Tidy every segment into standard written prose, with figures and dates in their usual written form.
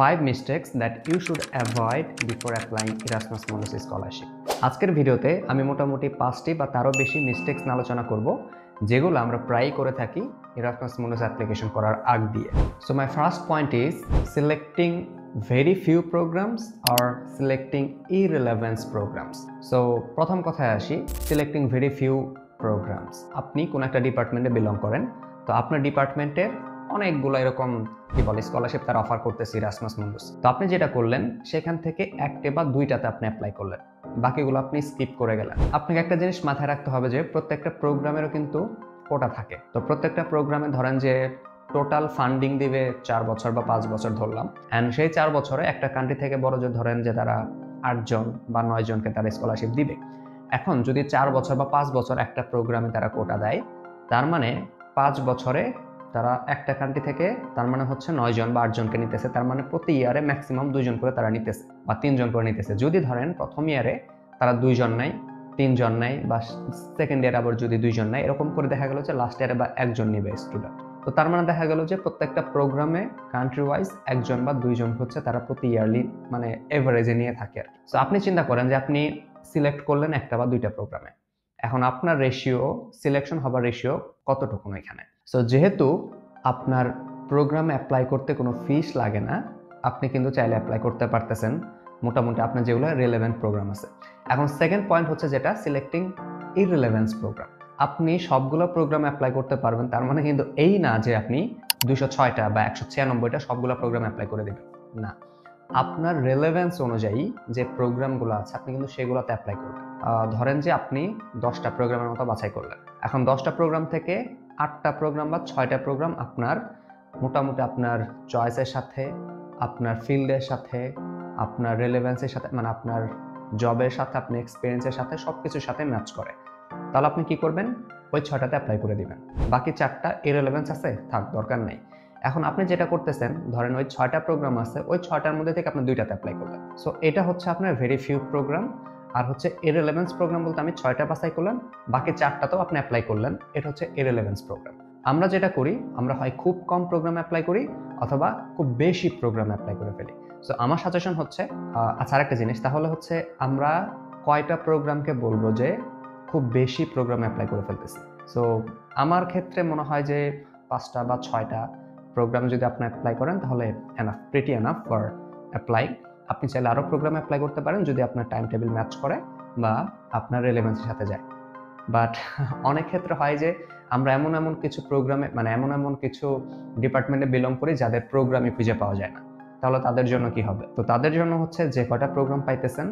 5 mistakes that you should avoid before applying Erasmus Mundus scholarship. আজকের ভিডিওতে আমি মোটামুটি 5টি বা তারও বেশি মিস্টেক্স আলোচনা করব যেগুলো আমরা প্রায়ই করে থাকি Erasmus Mundus অ্যাপ্লিকেশন করার আগ দিয়ে। So my first point is selecting very few programs or selecting irrelevant programs. So প্রথম কথায় আসি, selecting very few programs. আপনি কোন একটা ডিপার্টমেন্টে বিলং করেন, তো আপনার ডিপার্টমেন্টের অনেকগুলো এরকম কি বলে স্কলারশিপ তারা অফার করতেছে Erasmus Mundus। তো আপনি যেটা করলেন সেখান থেকে একটা বা দুইটাতে আপনি অ্যাপ্লাই করলেন, বাকিগুলো আপনি স্কিপ করে গেলেন। আপনাকে একটা জিনিস মাথায় রাখতে হবে যে প্রত্যেকটা প্রোগ্রামেরও কিন্তু কোটা থাকে। তো প্রত্যেকটা প্রোগ্রামে ধরেন যে টোটাল ফান্ডিং দিবে 4 বছর বা 5 বছর ধরলাম, অ্যান্ড সেই 4 বছরে একটা কান্ট্রি থেকে বড় যে ধরেন যে তারা 8 জন বা 9 জনকে তারা স্কলারশিপ দিবে। এখন যদি 4 বছর বা 5 বছর একটা প্রোগ্রামে তারা কোটা দেয়, তার মানে 5 বছরে তারা একটা কান্ট্রি থেকে তার মানে হচ্ছে 9 জন বা 8 জনকে নিতেছে। তার মানে প্রতি ইয়ারে ম্যাক্সিমাম 2 জন করে তারা নিতেছে বা 3 জন করে নিতেছে। যদি ধরেন প্রথম ইয়ারে তারা 2 জন নাই, 3 জন নাই, বা সেকেন্ড ইয়ারে আবার যদি 2 জন নাই, এরকম করে দেখা গেল যে লাস্ট ইয়ারে বা 1 জন নিবে স্টুডেন্ট। তো তার মানে দেখা গেল যে প্রত্যেকটা প্রোগ্রামে কান্ট্রি ওয়াইজ 1 জন বা 2 জন হচ্ছে তারা প্রতি ইয়ারলি মানে এভারেজে নিয়ে থাকে আর কি। সো আপনি চিন্তা করেন যে আপনি সিলেক্ট করলেন একটা বা দুইটা প্রোগ্রামে, এখন আপনার রেশিও, সিলেকশন হবার রেশিও কতটুকু এখানে। সো যেহেতু আপনার প্রোগ্রামে অ্যাপ্লাই করতে কোনো ফিস লাগে না, আপনি কিন্তু চাইলে অ্যাপ্লাই করতে পারতেছেন মোটামুটি আপনার যেগুলো রিলেভেন্ট প্রোগ্রাম আছে। এখন সেকেন্ড পয়েন্ট হচ্ছে যেটা সিলেক্টিং ইররিলেভেন্স প্রোগ্রাম। আপনি সবগুলো প্রোগ্রাম অ্যাপ্লাই করতে পারবেন, তার মানে কিন্তু এই না যে আপনি 206টা বা 196টা সবগুলো প্রোগ্রাম অ্যাপ্লাই করে দেবেন, না। আপনার রেলেভেন্স অনুযায়ী যে প্রোগ্রামগুলো আছে আপনি কিন্তু সেগুলোতে অ্যাপ্লাই করবেন। ধরেন যে আপনি 10টা প্রোগ্রামের মতো বাছাই করলেন, এখন 10টা প্রোগ্রাম থেকে 8টা প্রোগ্রাম বা 6টা প্রোগ্রাম আপনার মোটামুটি আপনার চয়েসের সাথে, আপনার ফিল্ডের সাথে, আপনার রেলেভেন্সের সাথে, মানে আপনার জবের সাথে, আপনার এক্সপিরিয়েন্সের সাথে, সব কিছুর সাথে ম্যাচ করে। তাহলে আপনি কি করবেন, ওই 6টাতে অ্যাপ্লাই করে দিবেন। বাকি 4টা ইররিলেভেন্স আছে, থাক, দরকার নেই। এখন আপনি যেটা করতেছেন, ধরেন ওই 6টা প্রোগ্রাম আছে, ওই 6টার মধ্যে থেকে আপনি 2টাতে অ্যাপ্লাই করলেন। সো এটা হচ্ছে আপনার ভেরি ফিউ প্রোগ্রাম। আর হচ্ছে ইররিলেভেন্স প্রোগ্রাম বলতে আমি 6টা বাছাই করলাম, বাকি 4টাতেও আপনি অ্যাপ্লাই করলেন, এটা হচ্ছে ইররিলেভেন্স প্রোগ্রাম। আমরা যেটা করি, আমরা হয় খুব কম প্রোগ্রাম অ্যাপ্লাই করি অথবা খুব বেশি প্রোগ্রাম অ্যাপ্লাই করে ফেলি। সো আমার সাজেশন হচ্ছে, আচ্ছা আরেকটা জিনিস, তাহলে হচ্ছে আমরা কয়টা প্রোগ্রামকে বলবো যে খুব বেশি প্রোগ্রাম অ্যাপ্লাই করে ফেলতেছি। সো আমার ক্ষেত্রে মনে হয় যে 5টা বা 6টা প্রোগ্রাম যদি আপনি অ্যাপ্লাই করেন তাহলে enough, pretty enough for apply. আপনি চাইলে আরও প্রোগ্রাম অ্যাপ্লাই করতে পারেন যদি আপনার টাইম টেবিল ম্যাচ করে বা আপনার রেলেভেন্সের সাথে যায়। বাট অনেক ক্ষেত্রে হয় যে আমরা এমন কিছু প্রোগ্রামে, মানে এমন কিছু ডিপার্টমেন্টে বিলং করি যাদের প্রোগ্রামই খুঁজে পাওয়া যায় না। তাহলে তাদের জন্য কি হবে? তো তাদের জন্য হচ্ছে যে কয়টা প্রোগ্রাম পাইতেছেন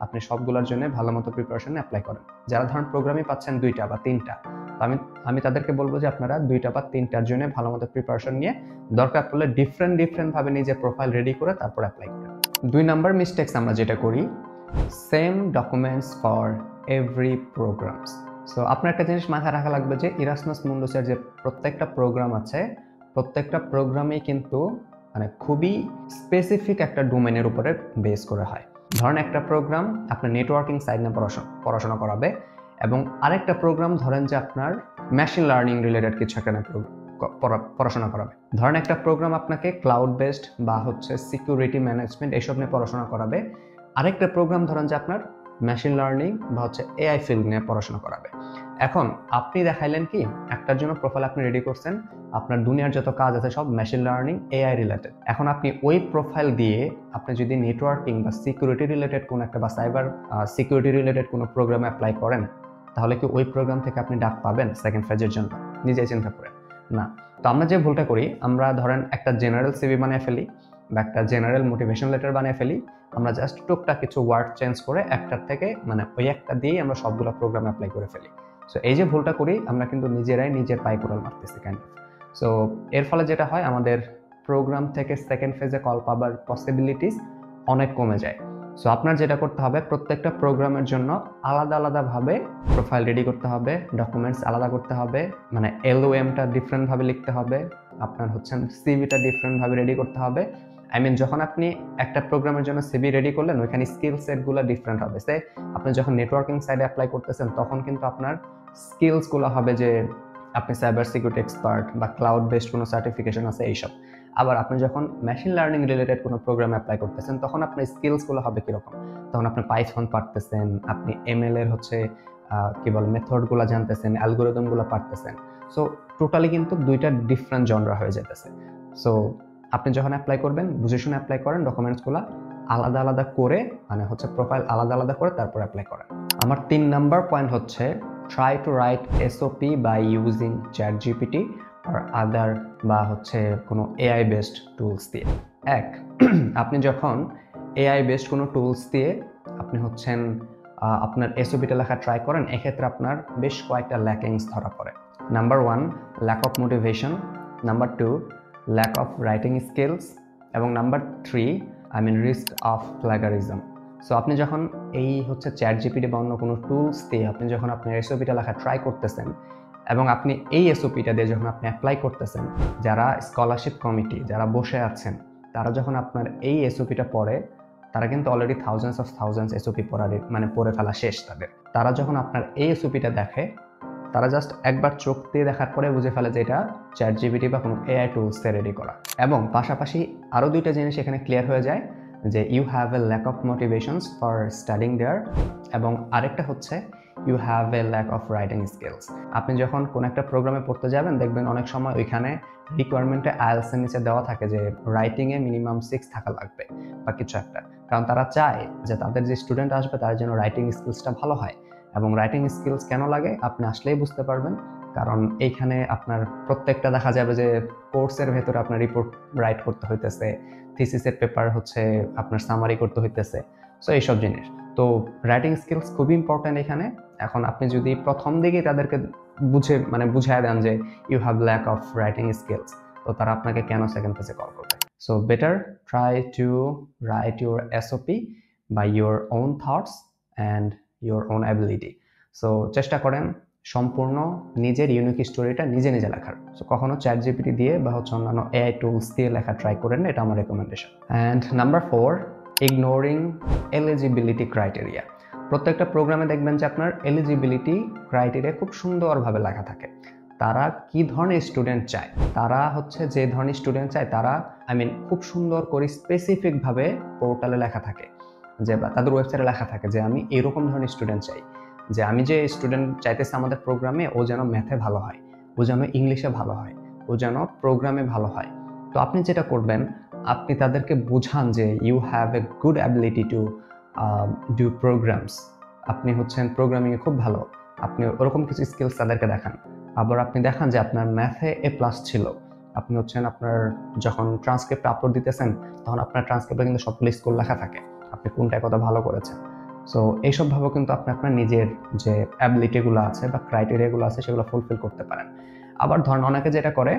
আপনি সবগুলোর জন্য ভালো মতো প্রিপারেশনে অ্যাপ্লাই করেন। যারা ধরেন প্রোগ্রামই পাচ্ছেন 2টা বা 3টা, তো আমি তাদেরকে বলবো যে আপনারা 2টা বা 3টার জন্য ভালো মতো প্রিপারেশন নিয়ে দরকার পড়লে ডিফারেন্ট ভাবে নিজের প্রোফাইল রেডি করে তারপর অ্যাপ্লাই করেন। 2 নাম্বার মিস্টেক্স আমরা যেটা করি, same documents for every programs. So আপনার একটা জিনিস মাথায় রাখা লাগবে যে Erasmus Mundus এর যে প্রত্যেকটা প্রোগ্রাম আছে, প্রত্যেকটা প্রোগ্রামই কিন্তু মানে খুবই স্পেসিফিক একটা ডোমেনের উপরে বেস করে হয়। ধরেন একটা প্রোগ্রাম আপনার নেটওয়ার্কিং সাইড নিয়ে পড়াশোনা করাবে, এবং আরেকটা প্রোগ্রাম ধরেন যে আপনার মেশিন লার্নিং রিলেটেড কিছু একটা পড়াশোনা করাবে। ধরেন একটা প্রোগ্রাম আপনাকে ক্লাউড বেসড বা হচ্ছে সিকিউরিটি ম্যানেজমেন্ট এসব নিয়ে পড়াশোনা করাবে, আরেকটা প্রোগ্রাম ধরেন যে আপনার মেশিন লার্নিং বা হচ্ছে এআই ফিল্ড নিয়ে পড়াশোনা করাবে। এখন আপনি দেখাইলেন কি, একটার জন্য প্রোফাইল আপনি রেডি করছেন, আপনার দুনিয়ার যত কাজ আছে সব মেশিন লার্নিং, এআই রিলেটেড। এখন আপনি ওই প্রোফাইল দিয়ে আপনি যদি নেটওয়ার্কিং বা সিকিউরিটি রিলেটেড কোনো একটা বা সাইবার সিকিউরিটি রিলেটেড কোনো প্রোগ্রামে অ্যাপ্লাই করেন, তাহলে কি ওই প্রোগ্রাম থেকে আপনি ডাক পাবেন সেকেন্ড ফেজের জন্য? নিজেই চিন্তা করেন না। তো আমরা যে ভুলটা করি, আমরা ধরেন একটা জেনারেল সিভি বানিয়ে ফেলি বা একটা জেনারেল মোটিভেশন লেটার বানিয়ে ফেলি, আমরা জাস্ট টুকটাক কিছু ওয়ার্ড চেঞ্জ করে একটার থেকে মানে ওই একটা দিয়েই আমরা সবগুলো প্রোগ্রাম অ্যাপ্লাই করে ফেলি। সো এই যে ভুলটা করি আমরা কিন্তু নিজেরাই নিজের পায়ে কোড়াল মারতেছি কাইন্ড অফ। সো এর ফলে যেটা হয়, আমাদের প্রোগ্রাম থেকে সেকেন্ড ফেজে কল পাবার পসিবিলিটিস অনেক কমে যায়। সো আপনার যেটা করতে হবে, প্রত্যেকটা প্রোগ্রামের জন্য আলাদাভাবে প্রোফাইল রেডি করতে হবে, ডকুমেন্টস আলাদা করতে হবে, মানে এলওএমটা ডিফারেন্টভাবে লিখতে হবে, আপনার হচ্ছে সিভিটা ডিফারেন্টভাবে রেডি করতে হবে। যখন আপনি একটা প্রোগ্রামের জন্য সিভি রেডি করলেন, ওইখানে স্কিল সেটগুলো ডিফারেন্ট হবে। সে আপনি যখন নেটওয়ার্কিং সাইডে অ্যাপ্লাই করতেছেন তখন কিন্তু আপনার স্কিলসগুলো হবে যে আপনি সাইবার সিকিউরিটি এক্সপার্ট বা ক্লাউড বেসড কোনো সার্টিফিকেশন আছে এইসব। আবার আপনি যখন মেশিন লার্নিং রিলেটেড কোনো প্রোগ্রামে অ্যাপ্লাই করতেছেন তখন আপনার স্কিলসগুলো হবে কীরকম, তখন আপনি পাইথন পারতেছেন, আপনি এমএল এর হচ্ছে কি বলে মেথডগুলো জানতেছেন, অ্যালগোরিদমগুলো পারতেছেন। সো টোটালি কিন্তু দুইটা ডিফারেন্ট জনরা হয়ে যেতেছে। সো আপনি যখন অ্যাপ্লাই করবেন বুঝে শুনে অ্যাপ্লাই করেন, ডকুমেন্টসগুলো আলাদা আলাদা করে মানে হচ্ছে প্রোফাইল আলাদা আলাদা করে তারপর অ্যাপ্লাই করেন। আমার 3 নাম্বার পয়েন্ট হচ্ছে try to write SOP by using ChatGPT আর আদার বা হচ্ছে কোনো এআই বেসড টুলস দিয়ে। আপনি যখন এআই বেসড কোনো টুলস দিয়ে আপনি হচ্ছেন আপনার এসওপিটা লেখা ট্রাই করেন, এক্ষেত্রে আপনার বেশ কয়েকটা ল্যাকিংস ধরা পড়ে। Number 1 lack of motivation, number 2 lack of writing skills, এবং number 3 risk of plagiarism. So আপনি যখন এই হচ্ছে চ্যাটজিপিটি বা অন্য কোনো টুলস দিয়ে আপনি যখন আপনার এসওপিটা লেখা ট্রাই করতেছেন এবং আপনি এই এসওপিটা দিয়ে যখন আপনি অ্যাপ্লাই করতেছেন, যারা স্কলারশিপ কমিটি যারা বসে আছেন তারা যখন আপনার এই এসওপিটা পড়ে, তারা কিন্তু অলরেডি থাউজেন্ডস এসওপি পড়ে ফেলা শেষ তাদের। তারা যখন আপনার এই এসওপিটা দেখে, তারা জাস্ট একবার চোখ দিয়ে দেখার পরে বুঝে ফেলে যে এটা চ্যাটজিপিটি বা কোনো এআই টুলসে রেডি করা। এবং পাশাপাশি আরও দুইটা জিনিস এখানে ক্লিয়ার হয়ে যায় যে you have a lack of motivations for studying there, এবং আরেকটা হচ্ছে you have a lack of writing skills. আপনি যখন কোনো একটা প্রোগ্রামে পড়তে যাবেন দেখবেন অনেক সময় ওইখানে রিকোয়ারমেন্টে আইএলটিএস নিচে দেওয়া থাকে যে রাইটিংয়ে মিনিমাম 6 থাকা লাগবে বা কিছু একটা, কারণ তারা চায় যে তাদের যে স্টুডেন্ট আসবে তার জন্য রাইটিং স্কিলসটা ভালো হয়। এবং রাইটিং স্কিলস কেন লাগে আপনি আসলেই বুঝতে পারবেন, কারণ এইখানে আপনার প্রত্যেকটা দেখা যাবে যে কোর্সের ভেতরে আপনার রিপোর্ট রাইট করতে হইতেছে, থিসিসের পেপার হচ্ছে আপনার সামারি করতে হইতেছে, সো এইসব জিনিস। তো রাইটিং স্কিলস খুবই ইম্পর্ট্যান্ট এখানে। এখন আপনি যদি প্রথম দিকেই তাদেরকে বুঝায় দেন যে you have lack of writing skills, তো তারা আপনাকে কেন সেকেন্ড ফেজে কল করবে? So better try to write your SOP by your own thoughts and your own ability. So চেষ্টা করেন সম্পূর্ণ নিজের ইউনিক স্টোরিটা নিজে নিজে লেখার। সো কখনো চ্যাটজিপিটি দিয়ে বা হচ্ছে অন্যান্য এআই টুলস দিয়ে লেখা ট্রাই করেন, এটা আমার recommendation. And number 4 ignoring eligibility criteria. প্রত্যেকটা প্রোগ্রামে দেখবেন যে আপনার এলিজিবিলিটি ক্রাইটেরিয়া খুব সুন্দরভাবে লেখা থাকে। তারা কি ধরনের স্টুডেন্ট চায়, তারা হচ্ছে যে ধরনের স্টুডেন্ট চায় তারা খুব সুন্দর করে স্পেসিফিকভাবে পোর্টালে লেখা থাকে, যে তাদের ওয়েবসাইটে লেখা থাকে যে আমি এরকম ধরনের স্টুডেন্ট চাই, যে আমি যে স্টুডেন্ট চাইতেছি আমাদের প্রোগ্রামে ও যেন ম্যাথে ভালো হয়, ও যেন ইংলিশে ভালো হয়, ও যেন প্রোগ্রামে ভালো হয়। তো আপনি যেটা করবেন, আপনি তাদেরকে বুঝান যে you have a good ability to do programs, আপনি হচ্ছেন প্রোগ্রামিংয়ে খুব ভালো, আপনি ওরকম কিছু স্কিলস তাদেরকে দেখান। আবার আপনি দেখান যে আপনার ম্যাথে A+ ছিল, আপনি হচ্ছেন আপনার যখন ট্রান্সক্রিপ্ট আপলোড দিতেছেন তখন আপনার ট্রান্সক্রিপ্টে কিন্তু সবগুলো স্কোর লেখা থাকে, আপনি কোনটায় কত ভালো করেছেন। সো এইসবভাবেও কিন্তু আপনি আপনার নিজের যে অ্যাবিলিটিগুলো আছে বা ক্রাইটেরিয়াগুলো আছে সেগুলো ফুলফিল করতে পারেন। আবার ধরেন অনেকে যেটা করে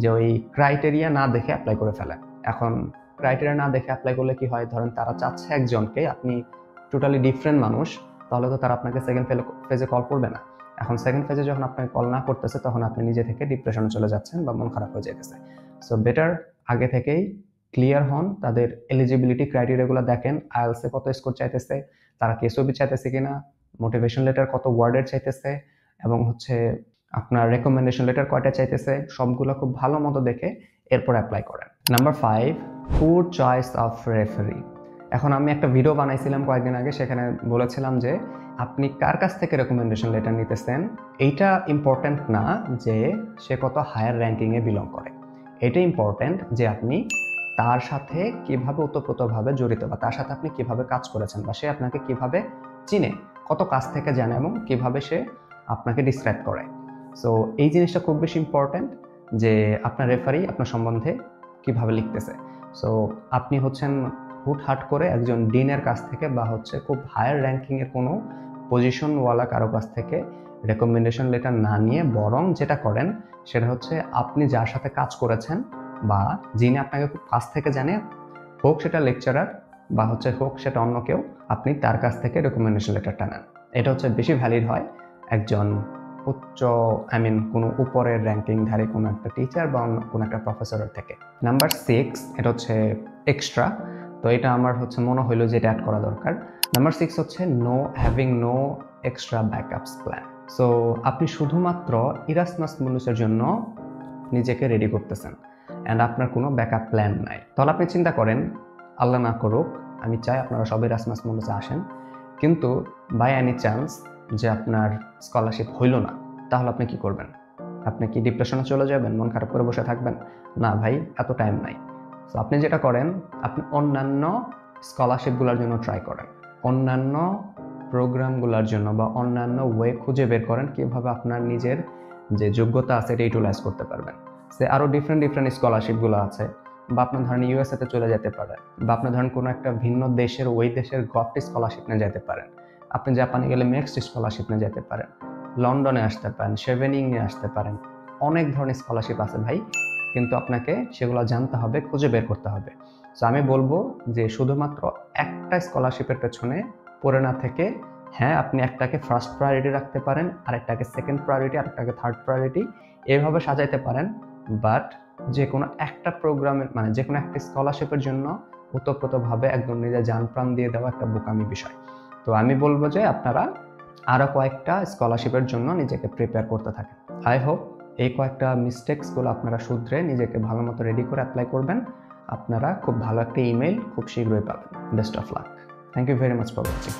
যে ওই ক্রাইটেরিয়া না দেখে অ্যাপ্লাই করে ফেলে। এখন ক্রাইটেরিয়া না দেখে অ্যাপ্লাই করলে কি হয়, ধরেন তারা চাচ্ছে একজনকে, আপনি টোটালি ডিফারেন্ট মানুষ, তাহলে তো তারা আপনাকে সেকেন্ড ফেজে কল করবে না। এখন সেকেন্ড ফেজে যখন আপনাকে কল না করতেছে তখন আপনি নিজে থেকে ডিপ্রেশনে চলে যাচ্ছেন বা মন খারাপ হয়ে যেতেছে। সো বেটার আগে থেকেই ক্লিয়ার হন, তাদের এলিজিবিলিটি ক্রাইটেরিয়াগুলো দেখেন, আইএলটিএসে কত স্কোর চাইতেছে, তারা কেএসওপি চাইতেছে কিনা, মোটিভেশন লেটার কত ওয়ার্ডের চাইতেছে, এবং হচ্ছে আপনার রেকমেন্ডেশন লেটার কয়টা চাইতেছে, সবগুলো খুব ভালো মতো দেখে এরপর অ্যাপ্লাই করেন। নাম্বার 5 পুর চয়েস অফ রেফারি। এখন আমি একটা ভিডিও বানাইছিলাম কয়েকদিন আগে, সেখানে বলেছিলাম যে আপনি কার কাছ থেকে রেকমেন্ডেশন লেটার নিতেছেন এইটা ইম্পর্ট্যান্ট না যে সে কত হায়ার র্যাঙ্কিংয়ে বিলং করে, এটা ইম্পর্ট্যান্ট যে আপনি তার সাথে কিভাবে ওতপ্রোতভাবে জড়িত বা তার সাথে আপনি কিভাবে কাজ করেছেন বা সে আপনাকে কিভাবে চিনে, কত কাছ থেকে জানে এবং কিভাবে সে আপনাকে ডিসক্রাইব করে। সো এই জিনিসটা খুব বেশি ইম্পর্ট্যান্ট যে আপনার রেফারি আপনার সম্বন্ধে কিভাবে লিখতেছে। সো আপনি হচ্ছেন হুটহাট করে একজন ডিনের কাছ থেকে বা হচ্ছে খুব হায়ার র্যাঙ্কিংয়ের কোনো পজিশনওয়ালা কারো কাছ থেকে রেকমেন্ডেশন লেটার না নিয়ে বরং যেটা করেন সেটা হচ্ছে আপনি যার সাথে কাজ করেছেন বা যিনি আপনাকে খুব কাছ থেকে জানে, হোক সেটা লেকচারার বা হোক সেটা অন্য কেউ, আপনি তার কাছ থেকে রেকমেন্ডেশন লেটারটা নেন। এটা হচ্ছে বেশি ভ্যালিড হয় একজন উচ্চ কোনো উপরের র্যাঙ্কিংধারী কোনো একটা টিচার বা কোনো একটা প্রফেসরের থেকে। নাম্বার 6 এটা হচ্ছে এক্সট্রা, তো এটা আমার মনে হইলো যে এটা অ্যাড করা দরকার। নাম্বার 6 হচ্ছে having no extra backups plan. So আপনি শুধুমাত্র ইরাসমাস মুন্ডাসের জন্য নিজেকে রেডি করতেছেন, অ্যান্ড আপনার কোনো ব্যাকআপ প্ল্যান নাই। তাহলে আপনি চিন্তা করেন, আল্লাহ না করুক, আমি চাই আপনারা সবাই এরাসমাস মন্ডাসে আসেন, কিন্তু বাই এনি চান্স যে আপনার স্কলারশিপ হইল না, তাহলে আপনি কি করবেন? আপনি কি ডিপ্রেশনে চলে যাবেন, মন খারাপ করে বসে থাকবেন? না ভাই, এত টাইম নাই। তো আপনি যেটা করেন, আপনি অন্যান্য স্কলারশিপগুলোর জন্য ট্রাই করেন, অন্যান্য প্রোগ্রামগুলোর জন্য বা অন্যান্য ওয়ে খুঁজে বের করেন কীভাবে আপনার নিজের যে যোগ্যতা আছে এটা ইউটিলাইজ করতে পারবেন। সে আরও ডিফারেন্ট স্কলারশিপগুলো আছে, বা আপনার ধরেন ইউএসএতে চলে যেতে পারেন, বা আপনার ধরেন কোনো একটা ভিন্ন দেশের ওই দেশের গভর্নমেন্ট স্কলারশিপ নিয়ে যেতে পারেন, আপনি জাপানে গেলে নেক্সট স্কলারশিপ নিয়ে যেতে পারেন, লন্ডনে আসতে পারেন, শেভেনিং নিয়ে আসতে পারেন, অনেক ধরনের স্কলারশিপ আছে ভাই, কিন্তু আপনাকে সেগুলো জানতে হবে, খুঁজে বের করতে হবে। সো আমি বলবো যে শুধুমাত্র একটা স্কলারশিপের পেছনে পড়ে না থেকে, হ্যাঁ আপনি একটাকে ফার্স্ট প্রায়োরিটি রাখতে পারেন, আরেকটাকে সেকেন্ড প্রায়োরিটি, আরেকটাকে থার্ড প্রায়োরিটি, এভাবে সাজাইতে পারেন। বাট যে কোনো একটা প্রোগ্রামের মানে যে কোনো একটা স্কলারশিপের জন্য ওতপ্রোতভাবে একদম নিজের জান প্রাণ দিয়ে দেওয়া একটা বোকামি বিষয়। তো আমি বলবো যে আপনারা আরও কয়েকটা স্কলারশিপের জন্য নিজেকে প্রিপেয়ার করতে থাকেন। আই হোপ এই কয়েকটা মিস্টেক্সগুলো আপনারা শুধরে নিজেকে ভালো মতো রেডি করে অ্যাপ্লাই করবেন। আপনারা খুব ভালো একটা ইমেল খুব শীঘ্রই পাবেন। Best of luck. Thank you very much for watching.